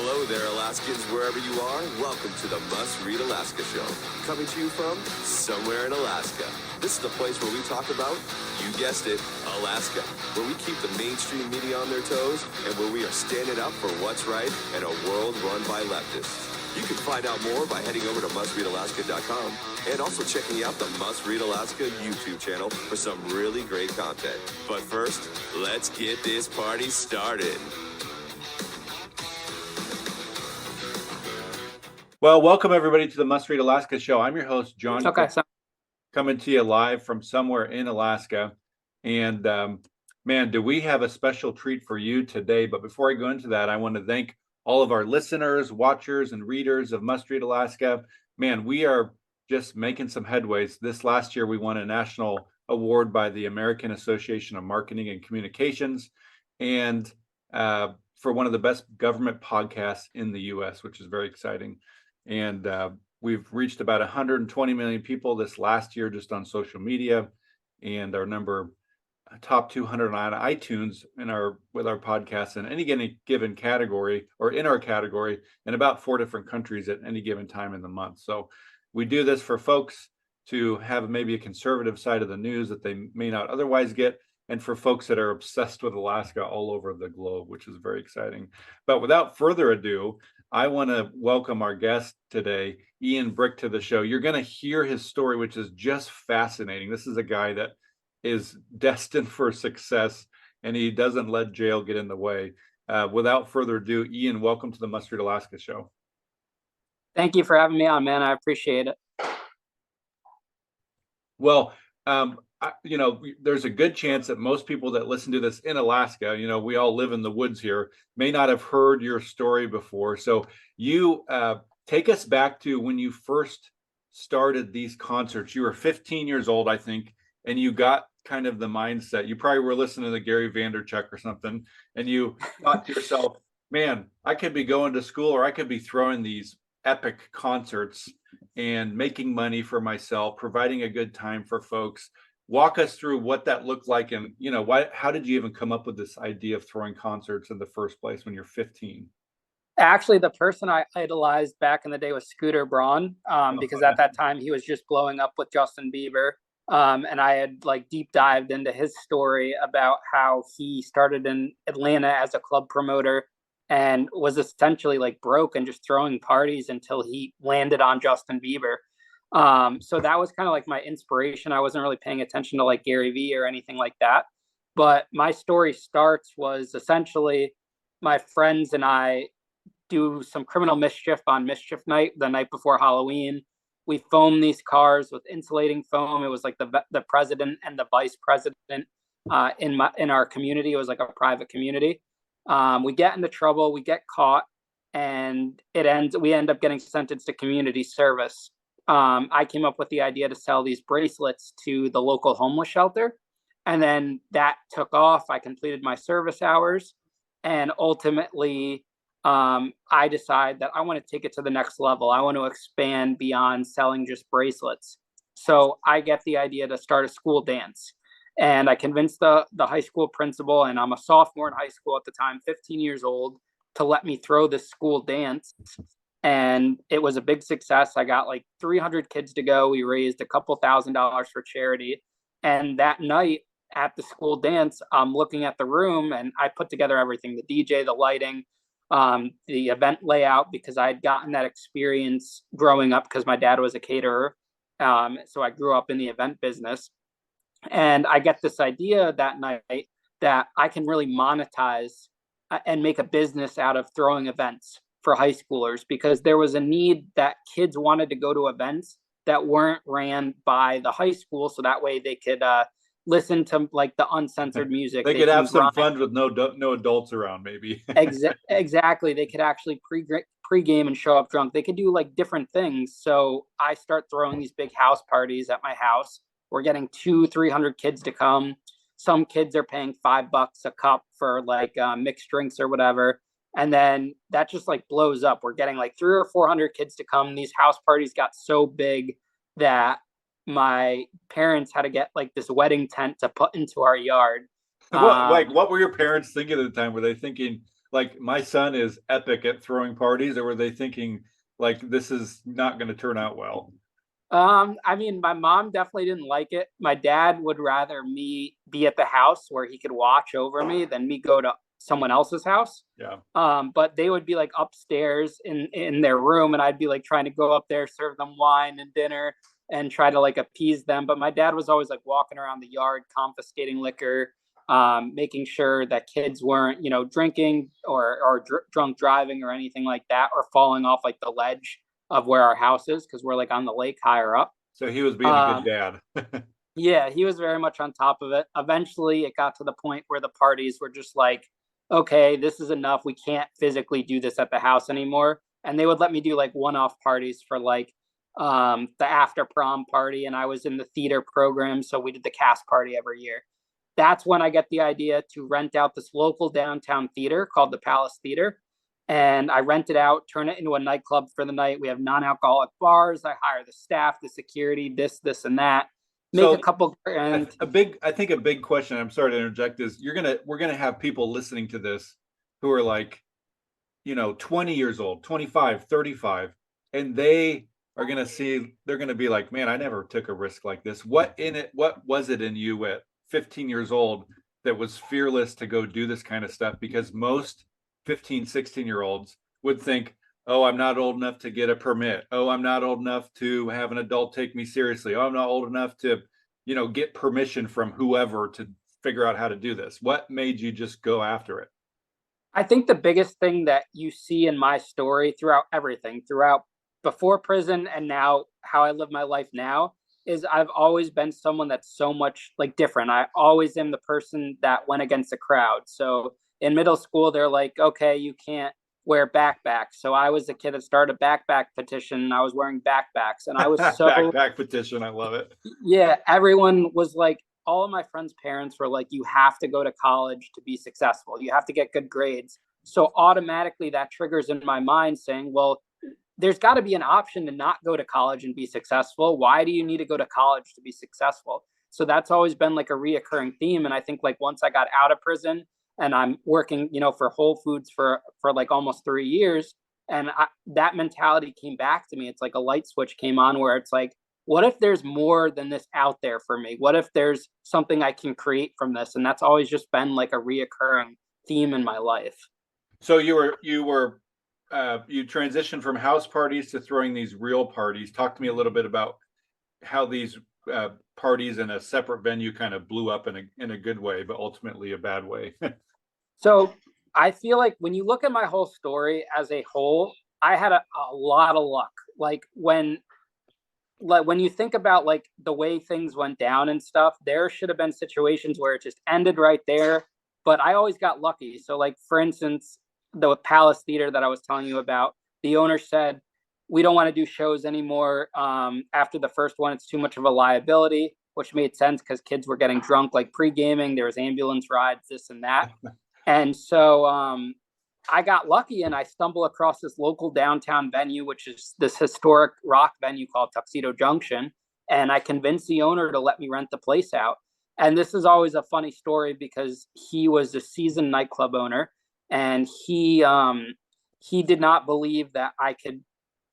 Hello there, Alaskans, wherever you are. Welcome to the Must Read Alaska Show. Coming to you from somewhere in Alaska. This is the place where we talk about, you guessed it, Alaska. Where we keep the mainstream media on their toes and where we are standing up for what's right in a world run by leftists. You can find out more by heading over to mustreadalaska.com and also checking out the Must Read Alaska YouTube channel for some really great content. But first, let's get this party started. Well, welcome everybody to the Must Read Alaska Show. I'm your host, John. Okay. Coming to you live from somewhere in Alaska. And man, do we have a special treat for you today. But before I go into that, I want to thank all of our listeners, watchers, and readers of Must Read Alaska. Man, we are just making some headways. This last year, we won a national award by the American Association of Marketing and Communications, and for one of the best government podcasts in the U.S., which is very exciting. And we've reached about 120 million people this last year just on social media, and our number top 200 on iTunes with our podcasts in any given category, or in our category, in about 4 different countries at any given time in the month. So we do this for folks to have maybe a conservative side of the news that they may not otherwise get, and for folks that are obsessed with Alaska all over the globe, which is very exciting. But without further ado, I want to welcome our guest today, Ian Brick, to the show. You're going to hear his story, which is just fascinating. This is a guy that is destined for success, and he doesn't let jail get in the way. Without further ado, Ian, welcome to the Must Read Alaska Show. Thank you for having me on, man. I appreciate it. Well, there's a good chance that most people that listen to this in Alaska, we all live in the woods here, may not have heard your story before. So you take us back to when you first started these concerts. You were 15 years old, I think, and you got kind of the mindset. You probably were listening to Gary Vaynerchuk or something, and you thought to yourself, man, I could be going to school, or I could be throwing these epic concerts and making money for myself, providing a good time for folks. Walk us through what that looked like, and how did you even come up with this idea of throwing concerts in the first place when you're 15? Actually, the person I idolized back in the day was Scooter Braun, because at that time he was just blowing up with Justin Bieber. And I had deep dived into his story about how he started in Atlanta as a club promoter and was essentially broke and just throwing parties until he landed on Justin Bieber. So that was kind of my inspiration. I wasn't really paying attention to Gary Vee or anything like that. But my story was essentially my friends and I do some criminal mischief on mischief night, the night before Halloween. We foam these cars with insulating foam. It was the president and the vice president in our community. It was a private community. We get into trouble, we get caught, and we end up getting sentenced to community service. I came up with the idea to sell these bracelets to the local homeless shelter. And then that took off. I completed my service hours. And ultimately, I decide that I want to take it to the next level. I want to expand beyond selling just bracelets. So I get the idea to start a school dance. And I convinced the high school principal, and I'm a sophomore in high school at the time, 15 years old, to let me throw this school dance. And it was a big success. I got 300 kids to go. We raised a couple $1,000s for charity. And that night at the school dance, I'm looking at the room, and I put together everything, the DJ, the lighting, the event layout, because I had gotten that experience growing up because my dad was a caterer. So I grew up in the event business. And I get this idea that night that I can really monetize and make a business out of throwing events for high schoolers, because there was a need that kids wanted to go to events that weren't ran by the high school, so that way they could listen to the uncensored music. They could have some fun with no adults around, maybe. Exactly. They could actually pregame and show up drunk. They could do different things. So I start throwing these big house parties at my house. We're getting 200-300 kids to come. Some kids are paying $5 a cup for mixed drinks or whatever. And then that just blows up. We're getting 300 or 400 kids to come. These house parties got so big that my parents had to get this wedding tent to put into our yard. What were your parents thinking at the time? Were they thinking, like my son is epic at throwing parties, or were they thinking like this is not going to turn out well? I mean, my mom definitely didn't like it. My dad would rather me be at the house where he could watch over me than me go to someone else's house. Yeah. But they would be like upstairs in their room, and I'd be like trying to go up there, serve them wine and dinner, and try to like appease them. But my dad was always like walking around the yard, confiscating liquor, making sure that kids weren't, drinking or drunk driving or anything like that, or falling off like the ledge of where our house is because we're like on the lake higher up. So he was being a good dad. Yeah, he was very much on top of it. Eventually, it got to the point where the parties were just like, okay, this is enough. We can't physically do this at the house anymore. And they would let me do like one-off parties for like the after prom party. And I was in the theater program, so we did the cast party every year. That's when I get the idea to rent out this local downtown theater called the Palace Theater. And I rent it out, turn it into a nightclub for the night. We have non-alcoholic bars. I hire the staff, the security, this and that. Make So a couple grand. I think a big question, I'm sorry to interject, is we're gonna have people listening to this who are like, 20 years old, 25, 35, and they're gonna be like, man, I never took a risk like this. What was it in you at 15 years old that was fearless to go do this kind of stuff? Because most 15, 16-year-olds would think, oh, I'm not old enough to get a permit. Oh, I'm not old enough to have an adult take me seriously. Oh, I'm not old enough to, get permission from whoever to figure out how to do this. What made you just go after it? I think the biggest thing that you see in my story throughout everything, throughout before prison and now how I live my life now, is I've always been someone that's so much like different. I always am the person that went against the crowd. So in middle school, they're like, okay, you can't wear backpacks. So I was the kid that started a backpack petition, and I was wearing backpacks, and I was so backpack petition. I love it. Yeah, everyone was like, all of my friends' parents were like, you have to go to college to be successful. You have to get good grades. So automatically that triggers in my mind saying, well, there's got to be an option to not go to college and be successful. Why do you need to go to college to be successful? So that's always been like a reoccurring theme. And I think like once I got out of prison and I'm working, for Whole Foods for like almost 3 years, and that mentality came back to me. It's like a light switch came on where it's like, what if there's more than this out there for me? What if there's something I can create from this? And that's always just been like a reoccurring theme in my life. So you transitioned from house parties to throwing these real parties. Talk to me a little bit about how these parties in a separate venue kind of blew up in a good way, but ultimately a bad way. So I feel like when you look at my whole story as a whole, I had a lot of luck. Like when you think about like the way things went down and stuff, there should have been situations where it just ended right there. But I always got lucky. So like, for instance, the Palace Theater that I was telling you about, the owner said, we don't want to do shows anymore. After the first one, it's too much of a liability, which made sense because kids were getting drunk, like pre-gaming. There was ambulance rides, this and that. And so I got lucky and I stumbled across this local downtown venue, which is this historic rock venue called Tuxedo Junction. And I convinced the owner to let me rent the place out. And this is always a funny story because he was a seasoned nightclub owner, and he did not believe that I could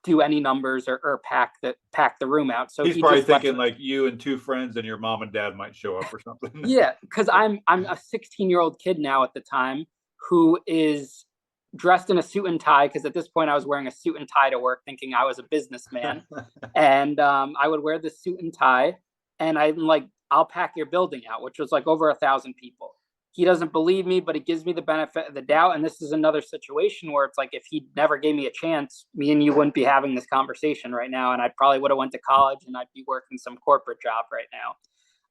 do any numbers or pack the room out. So he's probably thinking like you and two friends and your mom and dad might show up or something. Yeah, because I'm a 16-year-old kid now at the time who is dressed in a suit and tie, because at this point I was wearing a suit and tie to work thinking I was a businessman. And I would wear the suit and tie, and I'm like, I'll pack your building out, which was like over 1,000 people. He doesn't believe me, but he gives me the benefit of the doubt. And this is another situation where it's like, if he never gave me a chance, me and you wouldn't be having this conversation right now. And I probably would have went to college and I'd be working some corporate job right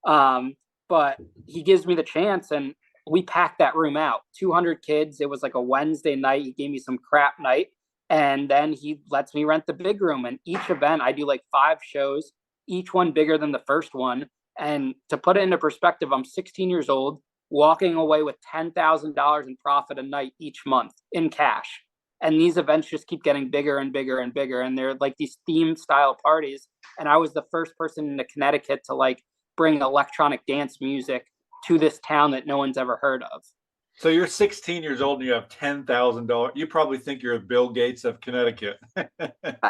now. But he gives me the chance, and we packed that room out. 200 kids. It was like a Wednesday night. He gave me some crap night. And then he lets me rent the big room. And each event, I do like 5 shows, each one bigger than the first one. And to put it into perspective, I'm 16 years old, walking away with $10,000 in profit a night each month in cash. And these events just keep getting bigger and bigger and bigger. And they're like these theme style parties. And I was the first person in Connecticut to like bring electronic dance music to this town that no one's ever heard of. So you're 16 years old and you have $10,000. You probably think you're Bill Gates of Connecticut.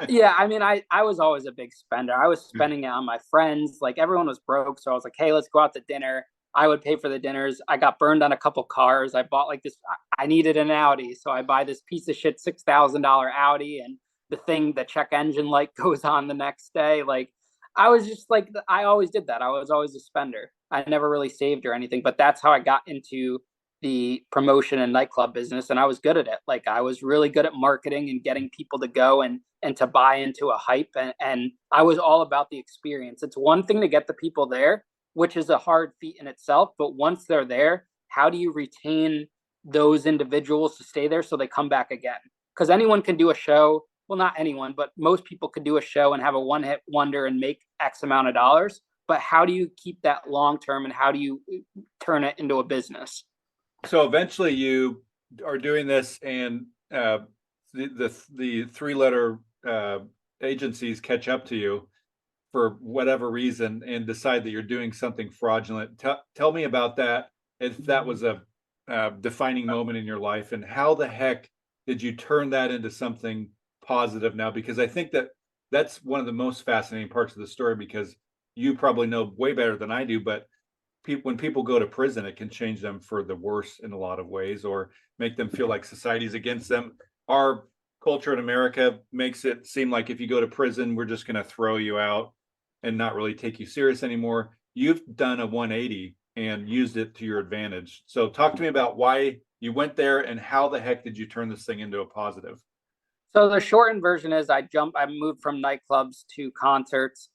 Yeah, I mean, I was always a big spender. I was spending it on my friends. Like everyone was broke, so I was like, hey, let's go out to dinner. I would pay for the dinners. I got burned on a couple cars. I bought like this. I needed an Audi, so I buy this piece of shit $6,000 Audi, and the check engine light goes on the next day. Like I was just like, I always did that. I was always a spender. I never really saved or anything, but that's how I got into the promotion and nightclub business, and I was good at it. Like I was really good at marketing and getting people to go and to buy into a hype, and I was all about the experience. It's one thing to get the people there, which is a hard feat in itself, but once they're there, how do you retain those individuals to stay there so they come back again? Because anyone can do a show, well, not anyone, but most people could do a show and have a one hit wonder and make X amount of dollars, but how do you keep that long term, and how do you turn it into a business? So eventually you are doing this, and the three-letter agencies catch up to you for whatever reason and decide that you're doing something fraudulent. Tell me about that, if that was a defining moment in your life, and how the heck did you turn that into something positive now? Because I think that that's one of the most fascinating parts of the story, because you probably know way better than I do, but when people go to prison, it can change them for the worse in a lot of ways, or make them feel like society's against them. Our culture in America makes it seem like if you go to prison, we're just going to throw you out and not really take you serious anymore. You've done a 180 and used it to your advantage. So talk to me about why you went there, and how the heck did you turn this thing into a positive? So the shortened version is I moved from nightclubs to concerts,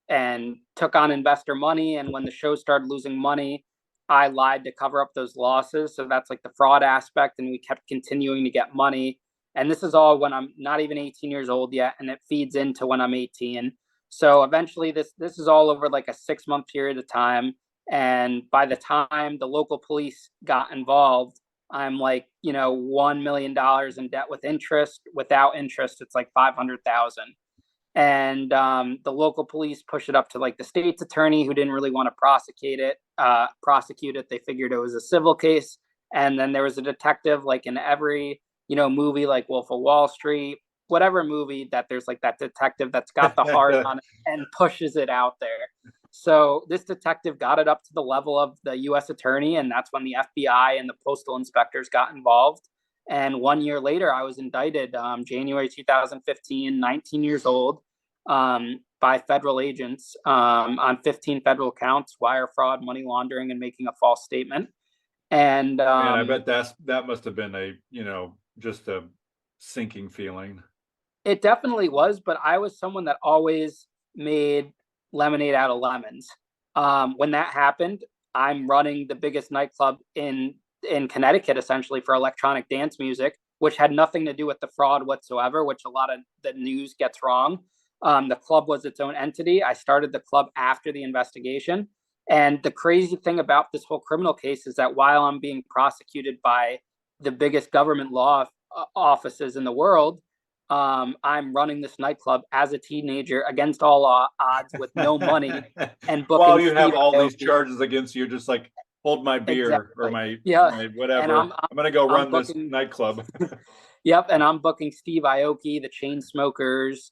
and took on investor money. And when the show started losing money, I lied to cover up those losses. So that's like the fraud aspect. And we kept continuing to get money. And this is all when I'm not even 18 years old yet. And it feeds into when I'm 18. So eventually this is all over like a 6-month period of time. And by the time the local police got involved, I'm like, $1 million in debt with interest. Without interest, it's like 500,000. And the local police pushed it up to like the state's attorney, who didn't really want to prosecute it. They figured it was a civil case. And then there was a detective, like in every movie, like Wolf of Wall Street, whatever movie, that there's like that detective that's got the heart on it and pushes it out there. So this detective got it up to the level of the U.S. attorney, and that's when the FBI and the postal inspectors got involved. And 1 year later, I was indicted, January 2015, 19 years old, by federal agents, on 15 federal counts: wire fraud, money laundering, and making a false statement. And Man, I bet that must have been just a sinking feeling. it definitely was, but I was someone that always made lemonade out of lemons. When that happened, I'm running the biggest nightclub in Connecticut, essentially, for electronic dance music, which had nothing to do with the fraud whatsoever, which a lot of the news gets wrong. The club was its own entity. I started the club after the investigation. And the crazy thing about this whole criminal case is that while I'm being prosecuted by the biggest government law offices in the world, I'm running this nightclub as a teenager against all odds with no money and booking. While you have Steve all Aoki. these charges against you, just like, hold my beer, or my whatever. And I'm gonna go run this booking, nightclub. Yep, and I'm booking Steve Aoki, the Chainsmokers,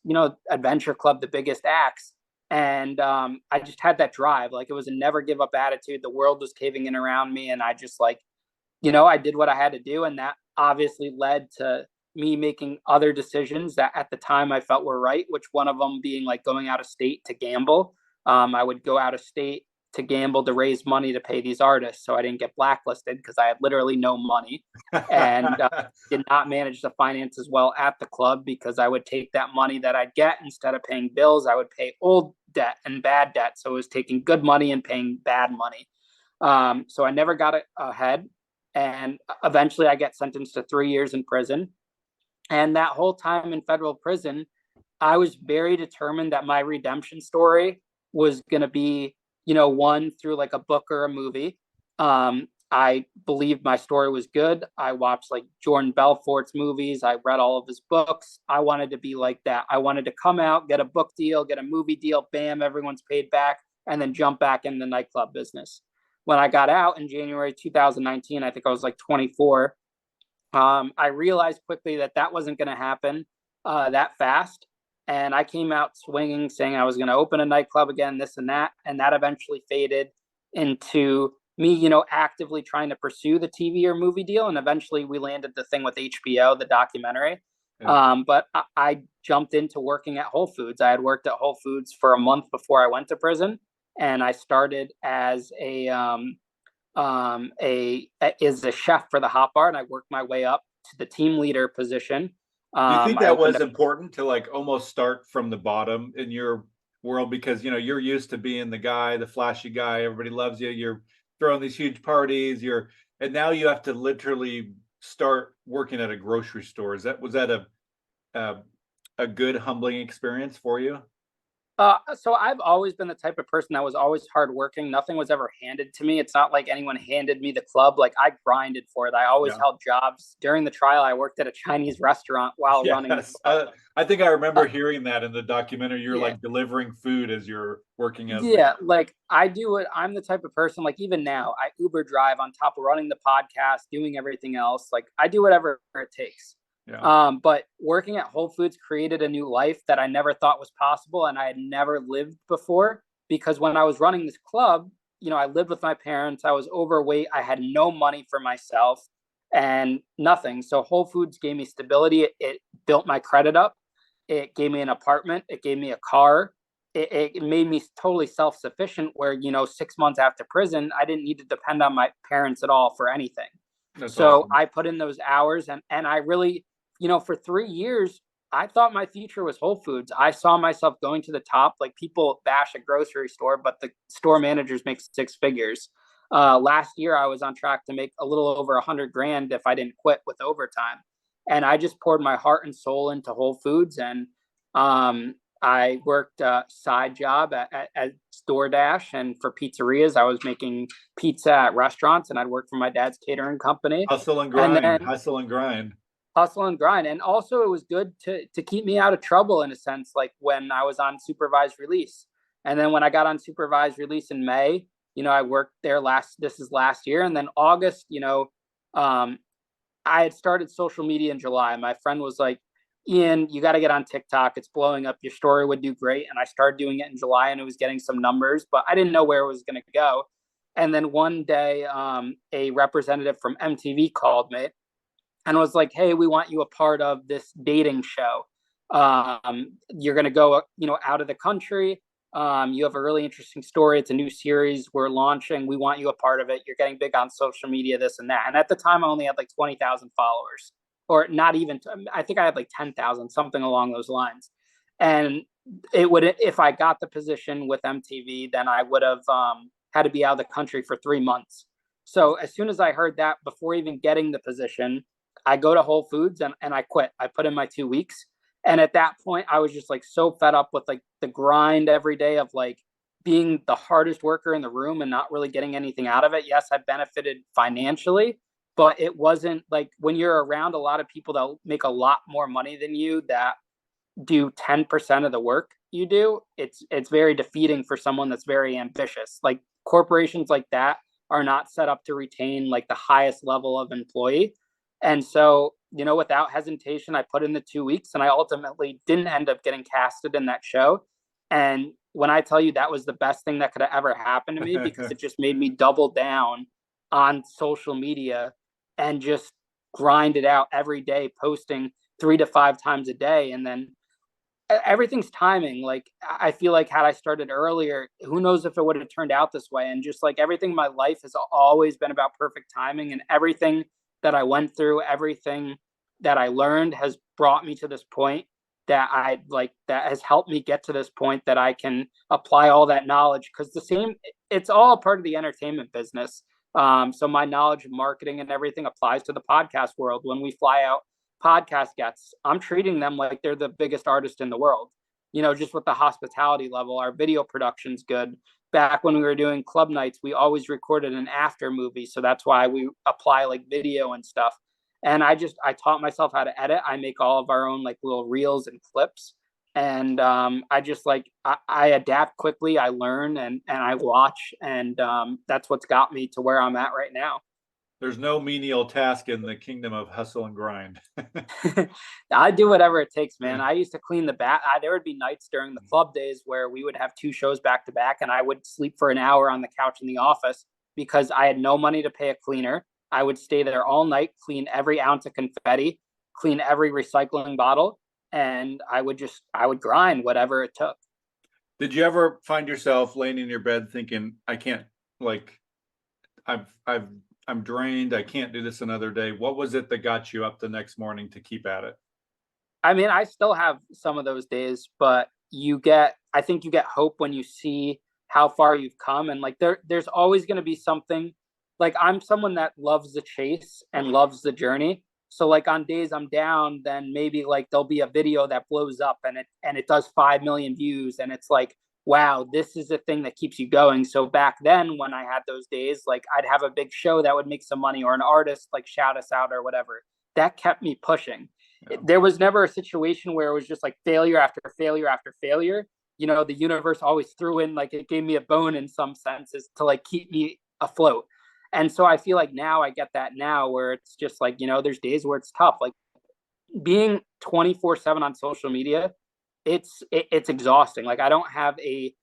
Adventure Club, the biggest acts. And I just had that drive. Like, it was a never give up attitude. The world was caving in around me, and I just I did what I had to do, and that obviously led to me making other decisions that at the time I felt were right, which one of them being like going out of state to gamble. I would go out of state to gamble to raise money to pay these artists, so I didn't get blacklisted, because I had literally no money, and did not manage the finances well at the club, because I would take that money that I'd get, instead of paying bills, I would pay old debt and bad debt. So it was taking good money and paying bad money. So I never got ahead, and eventually I get sentenced to 3 years in prison. And that whole time in federal prison, I was very determined that my redemption story was going to be, one through like a book or a movie. I believed my story was good. I watched like Jordan Belfort's movies. I read all of his books. I wanted to be like that. I wanted to come out, get a book deal, get a movie deal, bam, everyone's paid back, and then jump back in the nightclub business. when I got out in January 2019, I think I was like 24. I realized quickly that that wasn't going to happen that fast. And I came out swinging, saying I was going to open a nightclub again, this and that. And that eventually faded into me, actively trying to pursue the TV or movie deal. And eventually we landed the thing with HBO, the documentary. Yeah. But I jumped into working at Whole Foods. I had worked at Whole Foods for a month before I went to prison. And I started as a chef for the hot bar, and I worked my way up to the team leader position. Do you think I that opened was important to like almost start from the bottom in your world? Because you're used to being the guy, the flashy guy, everybody loves you, you're throwing these huge parties, and now you have to literally start working at a grocery store. Was that a good humbling experience for you? So I've always been the type of person that was always hardworking. Nothing was ever handed to me. It's not like anyone handed me the club. Like I grinded for it. I always Yeah. held jobs. During the trial, I worked at a Chinese restaurant while running the Yes. club. I think I remember hearing that in the documentary. You're Yeah. like delivering food as you're working as Yeah, like I do it. I'm the type of person, like even now, I Uber drive on top of running the podcast, doing everything else. Like I do whatever it takes. Yeah. But working at Whole Foods created a new life that I never thought was possible and I had never lived before. Because when I was running this club, I lived with my parents, I was overweight, I had no money for myself and nothing. So Whole Foods gave me stability. It built my credit up. It gave me an apartment. It gave me a car. It made me totally self-sufficient where, 6 months after prison, I didn't need to depend on my parents at all for anything. That's So awesome. I put in those hours and I really, for 3 years, I thought my future was Whole Foods. I saw myself going to the top. Like people bash a grocery store, but the store managers make six figures. Last year, I was on track to make a little over 100 grand if I didn't quit with overtime. And I just poured my heart and soul into Whole Foods. And I worked a side job at DoorDash and for pizzerias. I was making pizza at restaurants and I'd work for my dad's catering company. Hustle and And grind, then hustle and grind. hustle and grind. And also it was good to keep me out of trouble in a sense, like when I was on supervised release. And then when I got on supervised release in May, I worked there this is last year. And then August, I had started social media in July. My friend was like, Ian, you got to get on TikTok. It's blowing up. Your story would do great. And I started doing it in July and it was getting some numbers, but I didn't know where it was going to go. And then one day, a representative from MTV called me and was like, hey, we want you a part of this dating show. You're going to go, out of the country. You have a really interesting story. It's a new series we're launching. We want you a part of it. You're getting big on social media, this and that. And at the time, I only had like 20,000 followers, or not even. I think I had like 10,000, something along those lines. And if I got the position with MTV, then I would have had to be out of the country for 3 months. So as soon as I heard that, before even getting the position, I go to Whole Foods and I quit. I put in my 2 weeks. And at that point, I was just like so fed up with like the grind every day of like being the hardest worker in the room and not really getting anything out of it. Yes, I benefited financially, but it wasn't like when you're around a lot of people that make a lot more money than you that do 10% of the work you do, it's very defeating for someone that's very ambitious. Like corporations like that are not set up to retain like the highest level of employee. And so, without hesitation, I put in the 2 weeks and I ultimately didn't end up getting casted in that show. And when I tell you that was the best thing that could have ever happened to me, because it just made me double down on social media and just grind it out every day, posting 3 to 5 times a day. And then everything's timing. Like I feel like had I started earlier, who knows if it would have turned out this way. And just like everything in my life has always been about perfect timing, and everything that I went through, everything that I learned has brought me to this point that has helped me get to this point that I can apply all that knowledge, because it's all part of the entertainment business. So my knowledge of marketing and everything applies to the podcast world. When we fly out podcast guests, I'm treating them like they're the biggest artist in the world. Just with the hospitality level, our video production's good. Back when we were doing club nights, we always recorded an after movie. So that's why we apply like video and stuff. And I taught myself how to edit. I make all of our own like little reels and clips. And I just like I adapt quickly, I learn, and I watch, and that's what's got me to where I'm at right now. There's no menial task in the kingdom of hustle and grind. I do whatever it takes, man. Yeah. I used to clean the bath. There would be nights during the club days where we would have 2 shows back to back, and I would sleep for an hour on the couch in the office because I had no money to pay a cleaner. I would stay there all night, clean every ounce of confetti, clean every recycling bottle, and I would grind whatever it took. Did you ever find yourself laying in your bed thinking, I can't, like, I've I'm drained, I can't do this another day? What was it that got you up the next morning to keep at it? I mean, I still have some of those days, but I think you get hope when you see how far you've come. And like, there's always going to be something. Like, I'm someone that loves the chase and loves the journey. So like on days I'm down, then maybe like there'll be a video that blows up and it does 5 million views. And it's like, wow, this is the thing that keeps you going. So back then when I had those days, like I'd have a big show that would make some money, or an artist like shout us out or whatever. That kept me pushing. Yeah. There was never a situation where it was just like failure after failure after failure. You know, the universe always threw in, like, it gave me a bone in some senses to like keep me afloat. And so I feel like now I get that now, where it's just like, you know, there's days where it's tough. Like being 24/7 on social media, it's exhausting. Like I don't have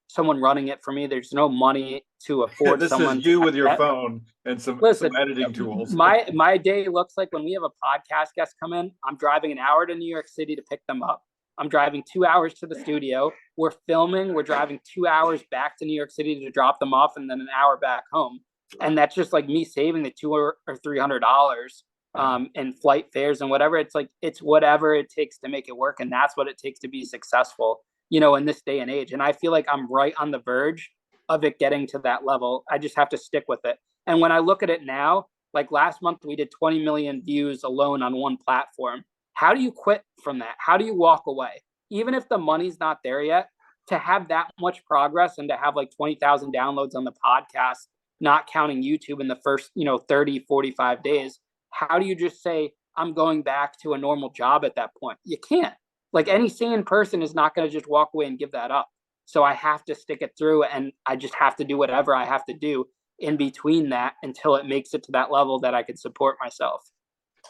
someone running it for me. There's no money to afford This someone is you to with your that. phone and some Listen, editing tools. my day looks like when we have a podcast guest come in, I'm driving an hour to New York City to pick them up. I'm driving 2 hours to the studio. We're filming. We're driving 2 hours back to New York City to drop them off, and then an hour back home. And that's just like me saving the $200 or $300 in flight fares and whatever. It's like, it's whatever it takes to make it work, and that's what it takes to be successful, you know, in this day and age. And I feel like I'm right on the verge of it getting to that level. I just have to stick with it. And when I look at it now, like last month, we did 20 million views alone on one platform. How do you quit from that? How do you walk away? Even if the money's not there yet, to have that much progress and to have like 20,000 downloads on the podcast, not counting YouTube in the first, 30, 45 days, how do you just say, I'm going back to a normal job at that point? You can't. Like any sane person is not going to just walk away and give that up. So I have to stick it through, and I just have to do whatever I have to do in between that until it makes it to that level that I could support myself.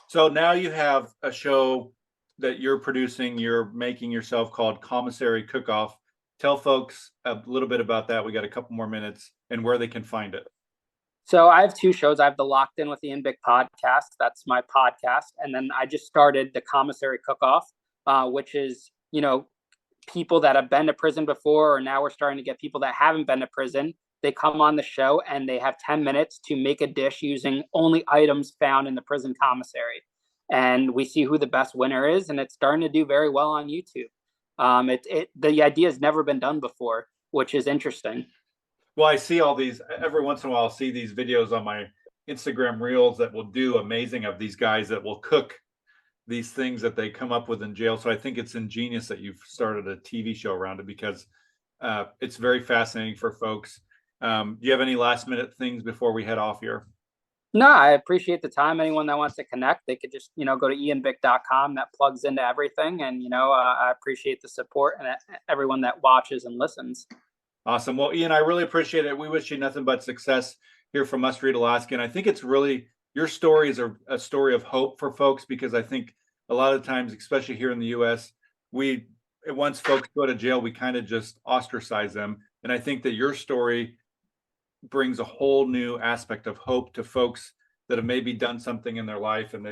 So now you have a show that you're producing, you're making yourself, called Commissary Cook-Off. Tell folks a little bit about that. We got a couple more minutes, and where they can find it. So I have 2 shows. I have the Locked In with Ian Bick podcast. That's my podcast. And then I just started the Commissary Cook-Off, which is, people that have been to prison before, or now we're starting to get people that haven't been to prison. They come on the show and they have 10 minutes to make a dish using only items found in the prison commissary. And we see who the best winner is, and it's starting to do very well on YouTube. The idea has never been done before, which is interesting. Well, I see all these, every once in a while, I'll see these videos on my Instagram reels that will do amazing, of these guys that will cook these things that they come up with in jail. So I think it's ingenious that you've started a TV show around it, because it's very fascinating for folks. Do you have any last minute things before we head off here? No, I appreciate the time. Anyone that wants to connect, they could just, go to ianbick.com. That plugs into everything. And, I appreciate the support and everyone that watches and listens. Awesome. Well, Ian, I really appreciate it. We wish you nothing but success here from Must Read Alaska. And I think it's really, your story is a story of hope for folks, because I think a lot of times, especially here in the US, once folks go to jail, we kind of just ostracize them. And I think that your story brings a whole new aspect of hope to folks that have maybe done something in their life and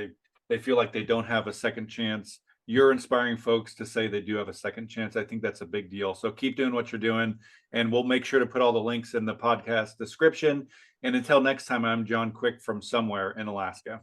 they feel like they don't have a second chance. You're inspiring folks to say they do have a second chance. I think that's a big deal. So keep doing what you're doing, and we'll make sure to put all the links in the podcast description. And until next time, I'm John Quick from somewhere in Alaska.